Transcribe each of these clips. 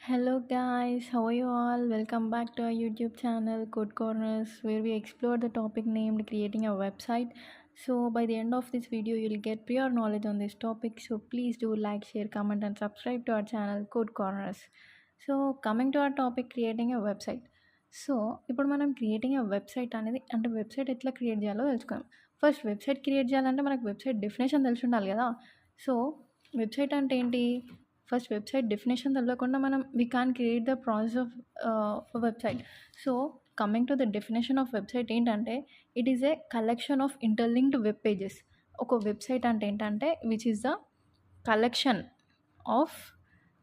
Hello guys, how are you all? Welcome back to our YouTube channel Code Corners, where we explore the topic named creating a website. So by the end of this video you'll get prior knowledge on this topic. So please do like, share, comment and subscribe to our channel Code Corners. So coming to our topic creating a website. So ఇప్పుడు మనం creating a website అనేది అంటే website ఎట్లా create చేయాలో తెలుసుకుందాం. First website create చేయాలంటే మనకు website definition తెలిసి ఉండాలి కదా. సో వెబ్సైట్ అంటే ఏంటి? ఫస్ట్ వెబ్సైట్ డెఫినేషన్ తెలవకుండా మనం we can create the process of website. So coming to the definition of website ఏంటంటే it is a collection of interlinked web pages. ఒక వెబ్సైట్ అంటే ఏంటంటే which is the collection of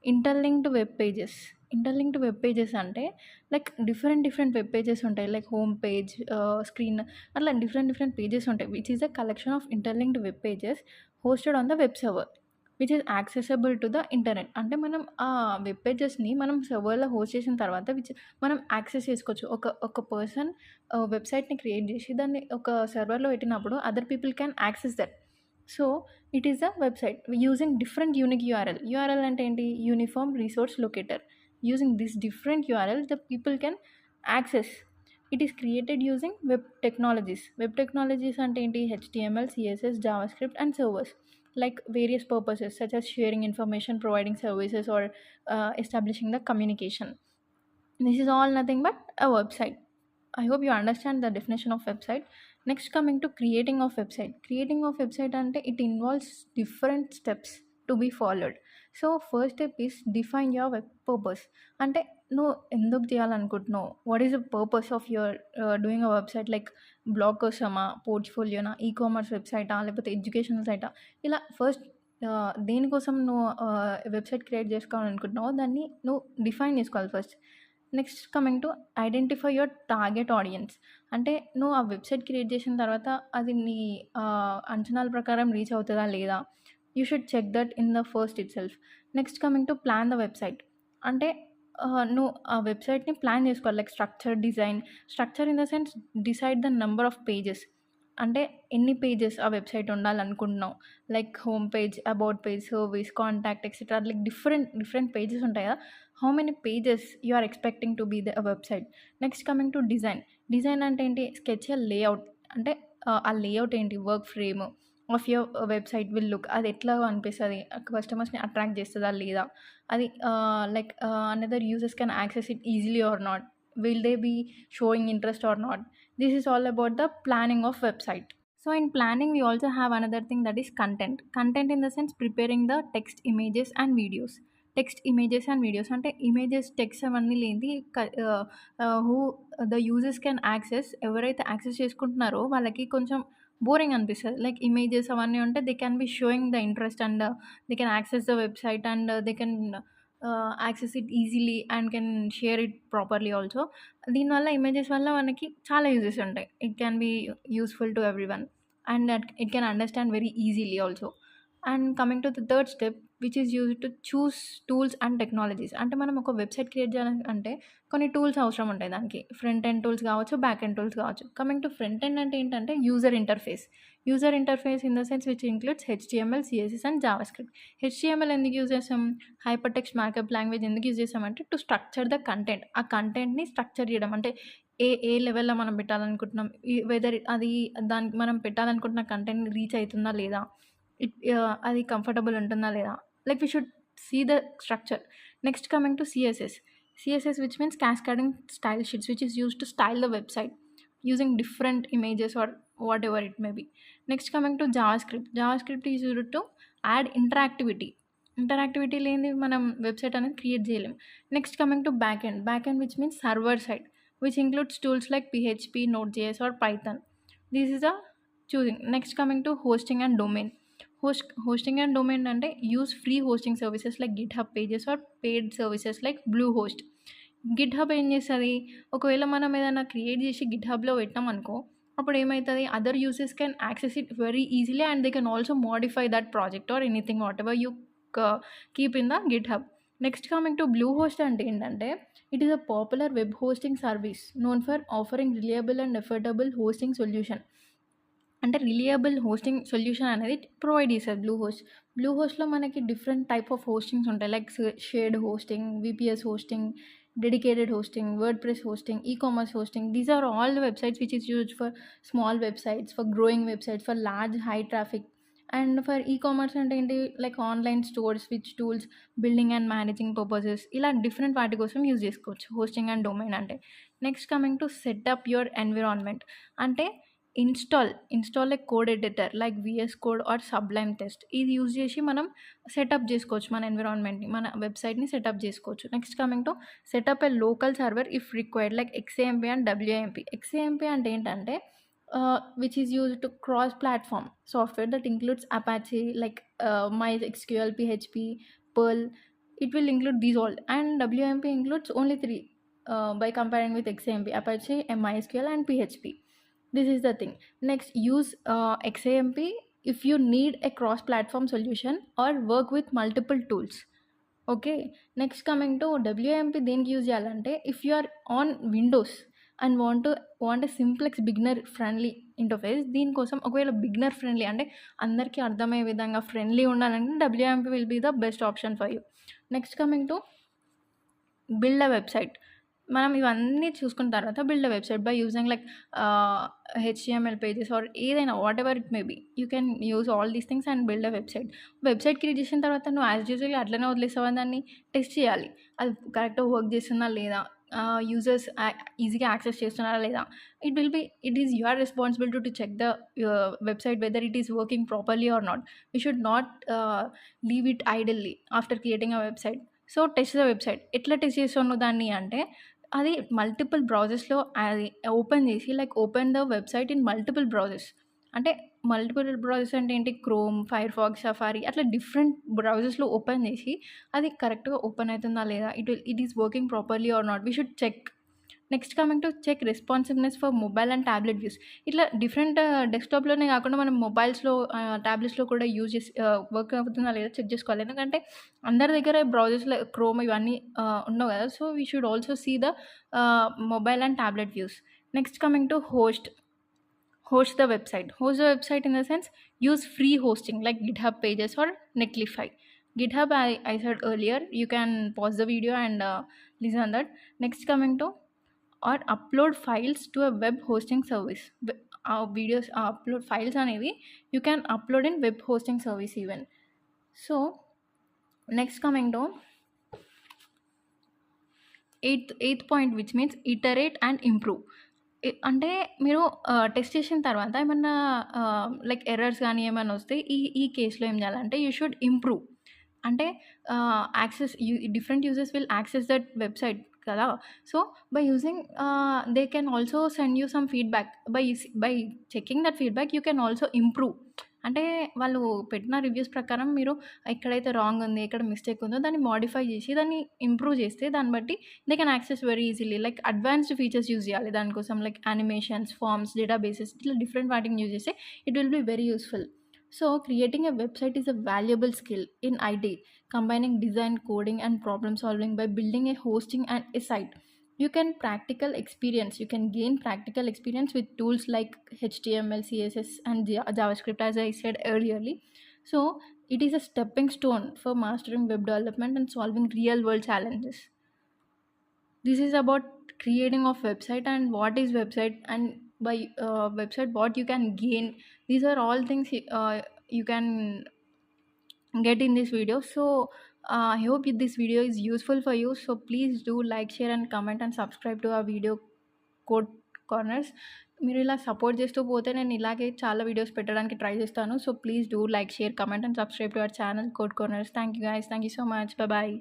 interlinked web pages. Interlinked web pages అంటే like different web pages ఉంటాయి, like home page, screen, అట్లా different pages ఉంటాయి which is the collection of interlinked web pages hosted on the web server which is accessible to the internet. అంటే మనం ఆ web పేజెస్ని మనం సర్వర్లో host చేసిన తర్వాత which మనం యాక్సెస్ చేసుకోవచ్చు. ఒక పర్సన్ వెబ్సైట్ని క్రియేట్ చేసి దాన్ని ఒక సర్వర్లో పెట్టినప్పుడు other people can access that. So it is the website using different unique URL. URL అంటే ఏంటి? Uniform resource locator. Using this different URL the people can access. It is created using web technologies. Web technologies అంటే ఏంటి? HTML, CSS, JavaScript and servers, like various purposes such as sharing information, providing services, or establishing the communication. This is all nothing but a website. I hope you understand the definition of website. Next, coming to creating of website. Creating of website ante it involves different steps to be followed. So first step is define your web purpose. అంటే నువ్వు ఎందుకు చేయాలనుకుంటున్నావు? What is the purpose of your doing a website? Like blog కోసమా, పోర్ట్ఫోలియోనా, e commerce వెబ్సైటా, లేకపోతే educational సైటా? ఇలా first దేనికోసం నువ్వు వెబ్సైట్ క్రియేట్ చేసుకోవాలనుకుంటున్నావో దాన్ని నువ్వు డిఫైన్ చేసుకోవాలి first. Next coming to identify your target audience. అంటే నువ్వు ఆ వెబ్సైట్ క్రియేట్ చేసిన తర్వాత అది నీ అంచనాల ప్రకారం రీచ్ అవుతుందా లేదా? You should check that in the first itself. Next coming to plan the website. అంటే నువ్వు ఆ వెబ్సైట్ని ప్లాన్ చేసుకోవాలి, like structure, design. Structure in the sense decide the number of pages. అంటే ఎన్ని పేజెస్ ఆ వెబ్సైట్ ఉండాలనుకుంటున్నావు, like home page, about page, service, contact etcetera, like different pages ఉంటాయి కదా. How many pages you are expecting to be the website. Next coming to design. Design అంటే ఏంటి? Sketch a layout. అంటే ఆ లేఅవుట్ ఏంటి? Work frame of your website will look. అది ఎట్లా అనిపిస్తుంది, కస్టమర్స్ని అట్రాక్ట్ చేస్తుందా లేదా? అది like another users can access it easily or not, will they be showing interest or not? This is all about the planning of website. So in planning we also have another thing, that is content. Content in the sense preparing the text, images and videos. Text, images and videos అంటే images, text అవన్నీ లేనిది who the users can access. ఎవరైతే access చేసుకుంటున్నారో వాళ్ళకి కొంచెం boring అనిపిస్తుంది. Like images అవన్నీ ఉంటే they can be showing the interest and they can access the website and they can access it easily and can share it properly also. దీనివల్ల images వల్ల మనకి చాలా యూజెస్ ఉంటాయి. It can be useful to everyone and that it can understand very easily also. And coming to the third step which is use to choose tools and technologies. అంటే మనం ఒక website create చేయాలంటే కొన్ని tools అవసరం ఉంటాయి దానికి. Front end tools కావచ్చు, back end tools కావచ్చు. కమింగ్ టు ఫ్రంట్ ఎండ్ అంటే ఏంటంటే user interface. User interface in the sense which includes HTML, CSS and JavaScript. HTML ఎందుకు యూజ్ చేస్తాం? హైపర్ టెక్స్ట్ మార్కప్ లాంగ్వేజ్ ఎందుకు యూజ్ చేస్తామంటే టు స్ట్రక్చర్ ద కంటెంట్. ఆ కంటెంట్ని structure చేయడం అంటే ఏ లెవెల్లో మనం పెట్టాలనుకుంటున్నాం, వెదర్ అది దానికి మనం పెట్టాలనుకుంటున్న కంటెంట్ రీచ్ అవుతుందా లేదా, అది కంఫర్టబుల్ ఉంటుందా లేదా, like we should see the structure. Next coming to CSS. CSS which means cascading style sheets which is used to style the website using different images or whatever it may be. Next coming to JavaScript. JavaScript is used to add interactivity. Interactivity లేనిది మనం website అనేది create చేయలేం. Next coming to back end which means server side which includes tools like PHP, Node.js or Python. This is a choosing. Next coming to hosting and domain. Hosting and domain అంటే use free hosting services like GitHub pages or paid services like Bluehost. GitHub ఏం చేస్తుంది? ఒకవేళ మనం ఏదైనా create చేసి Git హబ్లో పెట్టాం అనుకో, అప్పుడు ఏమవుతుంది? Other users can access it very easily and they can also modify that project or anything whatever you keep in the GitHub. Next coming to Bluehost అంటే ఏంటంటే it is a popular web hosting service known for offering reliable and affordable hosting solution. అంటే reliable hosting solution అనేది provide చేస్తది Bluehost. బ్లూహోస్ట్‌లో మనకి different type of hostings ఉంటాయి. Like shared hosting, VPS hosting, dedicated hosting, WordPress hosting, ecommerce hosting. These are all the websites which is used for small websites, for growing websites, for large high traffic. And for ecommerce అంటే ఏంటి, like online stores which tools, building and managing purposes, ఇలా different వాటి కోసం use చేసుకోవచ్చు hosting and domain అంటే. Next coming to setup your environment. అంటే install a code editor like VS code or Sublime text. ఇది use చేసి మనం setup చేసుకోవచ్చు మన ఎన్విరాన్మెంట్‌ని, మన వెబ్‌సైట్‌ని సెటప్ చేసుకోవచ్చు. Next coming to setup a local server if required like XAMPP and WAMP. XAMPP అంటే ఏంటంటే which is used to cross platform software that includes Apache like MySQL, PHP, Perl. It will include these all, and WMP includes only 3 by comparing with XAMPP: Apache, MySQL and PHP. This is the thing. Next, use XAMPP if you need a cross-platform solution or work with multiple tools. Okay. Next coming to WAMP దేనికి use చేయాలంటే, if you are on Windows and want a simplex beginner friendly interface. దీనికోసం ఒకవేళ beginner friendly అంటే అందరికీ అర్థమయ్యే విధంగా friendly ఉండాలంటే WAMP will be the best option for you. Next coming to build a website. మనం ఇవన్నీ చూసుకున్న తర్వాత build a website by using like HTML pages or ఏదైనా whatever it may be. You can use all these things and build a website. Website create చేసిన తర్వాత నువ్వు as యూజువల్‌గా అట్లనే వదిలేస్తావా దాన్ని? టెస్ట్ చేయాలి. అది కరెక్ట్‌గా వర్క్ చేస్తుందా లేదా? యూజర్స్ ఈజీగా యాక్సెస్ చేస్తున్నారా లేదా? It is your responsibility to check the website whether it is working properly or not. You should not leave it idly after creating a website. So test the website. ఎట్లా test చేస్తావు నువ్వు దాన్ని అంటే, అది multiple బ్రౌజర్స్‌లో అది open చేసి like open the website in multiple browsers. అంటే multiple browsers అంటే ఏంటి, క్రోమ్, ఫైర్‌ఫాక్స్, సఫారీ అట్లా డిఫరెంట్ బ్రౌజర్స్‌లో ఓపెన్ చేసి అది కరెక్ట్‌గా ఓపెన్ అవుతుందా లేదా? It is working properly or not. We should check. Next coming to check responsiveness for mobile and tablet views. ఇట్లా డిఫరెంట్ డెస్క్‌టాప్‌లోనే కాకుండా మనం మొబైల్స్‌లో, టాబ్లెట్స్‌లో కూడా యూజ్ చేసి వర్క్ అవుతుందా లేదా చెక్ చేసుకోవాలి. ఎందుకంటే అందరి దగ్గర బ్రౌజర్స్‌లో క్రోమ్ ఇవన్నీ ఉండవు కదా! So, we should also see the mobile and tablet views. Next coming to host the website. Host the website in the sense, use free hosting like GitHub Pages or Netlify. GitHub, I said earlier, you can pause the video and listen that. Next coming to, or upload files to a web hosting service. Videos upload files అనేవి you can upload in web hosting service even. So next coming to eighth point which means iterate and improve. అంటే మీరు test చేసిన తర్వాత ఏమన్నా like errors గానీ ఏమన్నా వస్తే ఈ ఈ కేస్‌లో ఏం చేయాలంటే యూ షుడ్ ఇంప్రూవ్. అంటే different users will access that website కదా! So, by using they can also send you some feedback. By checking that feedback you can also improve. అంటే వాళ్ళు పెట్టిన రివ్యూస్ ప్రకారం మీరు ఎక్కడైతే రాంగ్ ఉంది, ఎక్కడ మిస్టేక్ ఉందో దాన్ని మోడిఫై చేసి దాన్ని ఇంప్రూవ్ చేస్తే దాన్ని బట్టి they can access very easily. Like advanced features use చేయాలి దానికోసం, లైక్ యానిమేషన్స్, ఫార్మ్స్, డేటాబేసెస్ ఇట్లా డిఫరెంట్ వాటిని యూజ్ చేస్తే it will be very useful. So, creating a website is a valuable skill in IT, combining design, coding, and problem solving by building a hosting and a site. You can gain practical experience with tools like HTML, CSS, and JavaScript, as I said earlierly. So, it is a stepping stone for mastering web development and solving real world challenges. This is about creating of website and what is website, and by website what you can gain. These are all things you can get in this video. So I hope this video is useful for you. So please do like, share and comment and subscribe to our video code corners. మీరు ఇలా support చేస్తూ పోతే నేను ఇలాగే చాలా videos పెట్టడానికి try చేస్తాను. So please do like, share, comment and subscribe to our channel Code Corners. Thank you guys. Thank you so much. Bye.